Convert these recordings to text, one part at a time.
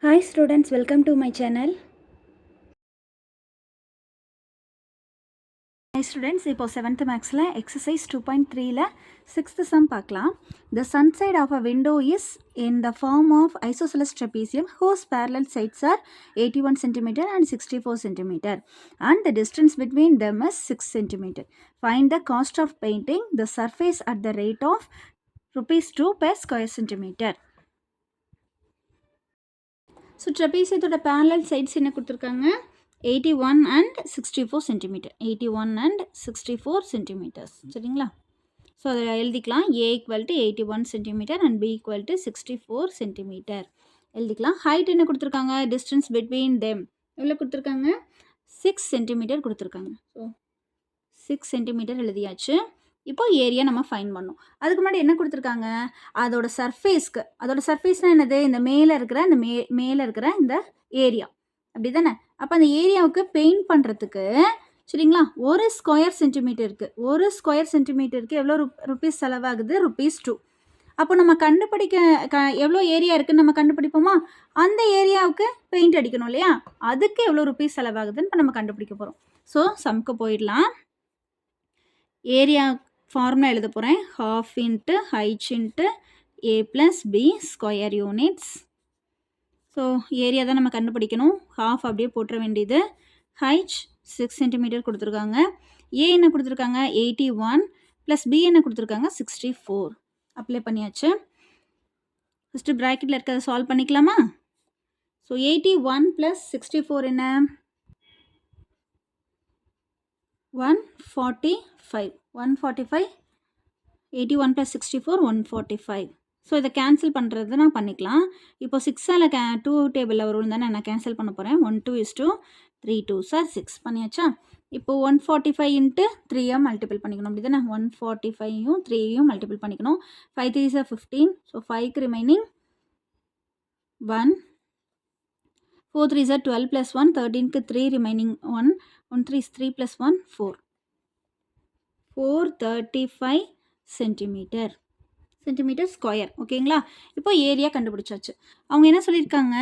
Hi students, welcome to my channel. Hi students, இப்போ 7th Maxல exercise 2.3ல 6th sum பார்க்கலாம். The sun side of a window is in the form of isosceles trapezium whose parallel sides are 81 cm and 64 cm and the distance between them is 6 cm. Find the cost of painting the surface at the rate of ₹2 per square centimeter. So ட்ரெபீசியத்தோட parallel sides என்ன கொடுத்துருக்காங்க 81 and 64 centimetre 81 and 64 centimetres சரிங்களா. So அதில் எழுதிக்கலாம் A equal to 81 centimetre and B equal to 64 centimetre எழுதிக்கலாம். Height என்ன கொடுத்துருக்காங்க distance between them எவ்வளோ கொடுத்துருக்காங்க 6 சென்டிமீட்டர் கொடுத்துருக்காங்க. ஸோ 6 சென்டிமீட்டர் எழுதியாச்சு. இப்போ ஏரியா நம்ம ஃபைன் பண்ணோம். அதுக்கு முன்னாடி என்ன கொடுத்துருக்காங்க அதோட சர்ஃபேஸ்க்கு அதோட சர்ஃபேஸ்னால் என்னது இந்த மேலே இருக்கிற இந்த மேலே இருக்கிற இந்த ஏரியா அப்படி தானே. அப்போ அந்த ஏரியாவுக்கு பெயிண்ட் பண்ணுறதுக்கு சரிங்களா ஒரு ஸ்கொயர் சென்டிமீட்டருக்கு எவ்வளோ ருபீஸ் செலவாகுது ₹2. அப்போ நம்ம கண்டுபிடிக்க எவ்வளோ ஏரியா இருக்குதுன்னு நம்ம கண்டுபிடிப்போமா அந்த ஏரியாவுக்கு பெயிண்ட் அடிக்கணும் இல்லையா அதுக்கு எவ்வளோ ருபீஸ் செலவாகுதுன்னு இப்போ நம்ம கண்டுபிடிக்க போகிறோம். ஸோ சம்க்கு போயிடலாம். ஏரியா ஃபார்முலா எழுத போகிறேன் half into h into a plus b square units. So area தான் நம்ம கண்டுபிடிக்கணும். half அப்படியே போட்டுற வேண்டியது. h 6 சென்டிமீட்டர் கொடுத்துருக்காங்க. ஏ என்ன கொடுத்துருக்காங்க 81 ப்ளஸ் பி என்ன கொடுத்துருக்காங்க 64 அப்ளை பண்ணியாச்சு. ஃபஸ்ட்டு ப்ராக்கெட்டில் இருக்கிறத சால்வ் பண்ணிக்கலாமா. ஸோ 81 ப்ளஸ் 64 என்ன 145 81 + 64 145. ஸோ இதை கேன்சல் பண்ணுறது நான் பண்ணிக்கலாம். இப்போ 6ஆல் 2 டேபிளில் வரும் தானே நான் கேன்சல் பண்ண போகிறேன். 1 2 is to 3 2s are 6 பண்ணியாச்சா. இப்போ 145 இன்ட்டு 3 மல்டிபிள் பண்ணிக்கணும் அப்படி தானே 145யும் 3யும் மல்டிபிள் பண்ணிக்கணும். 5 3s are 15. ஸோ 5க்கு ரிமைனிங் 1 4 3s are 12 + 1 13க்கு 3 ரிமைனிங் 1 1 3 is 3 + 1 4 435 சென்டிமீட்டர் ஸ்கொயர் ஓகேங்களா. இப்போ ஏரியா கண்டுபிடிச்சாச்சு. அவங்க என்ன சொல்லியிருக்காங்க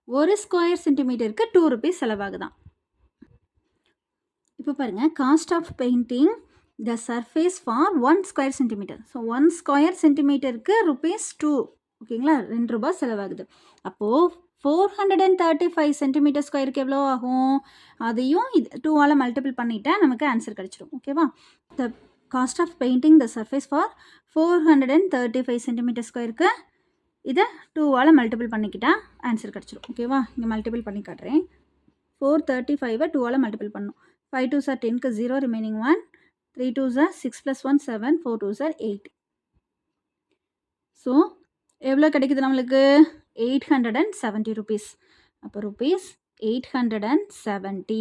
ஒரு ஸ்கொயர் சென்டிமீட்டருக்கு ₹2 செலவாகுதான். இப்போ பாருங்கள் cost of painting the surface for 1 square centimetre. So 1 square சென்டிமீட்டருக்கு ₹2 ஓகேங்களா ₹2 செலவாகுது. அப்போது 435 சென்டிமீட்டர் ஸ்கொயருக்கு எவ்வளோ ஆகும் அதையும் 2ஆல் மல்டிபிள் பண்ணிட்டா நமக்கு ஆன்சர் கிடச்சிடும் ஓகேவா. The cost of painting the surface for 435 centimetre ஸ்கொயருக்கு இதை 2ஆல் மல்டிபிள் பண்ணிக்கிட்டா ஆன்சர் கிடச்சிடும் ஓகேவா. இங்கே மல்டிபிள் பண்ணி காட்டுறேன். 435 2ஆல் மல்டிபிள் பண்ணணும். 5 2s are 10க்கு 0 remaining 1 3 2s are 6 + 1 7 4 2s are 8. So எவ்வளோ கிடைக்குது நம்மளுக்கு ₹870. அப்போ ₹870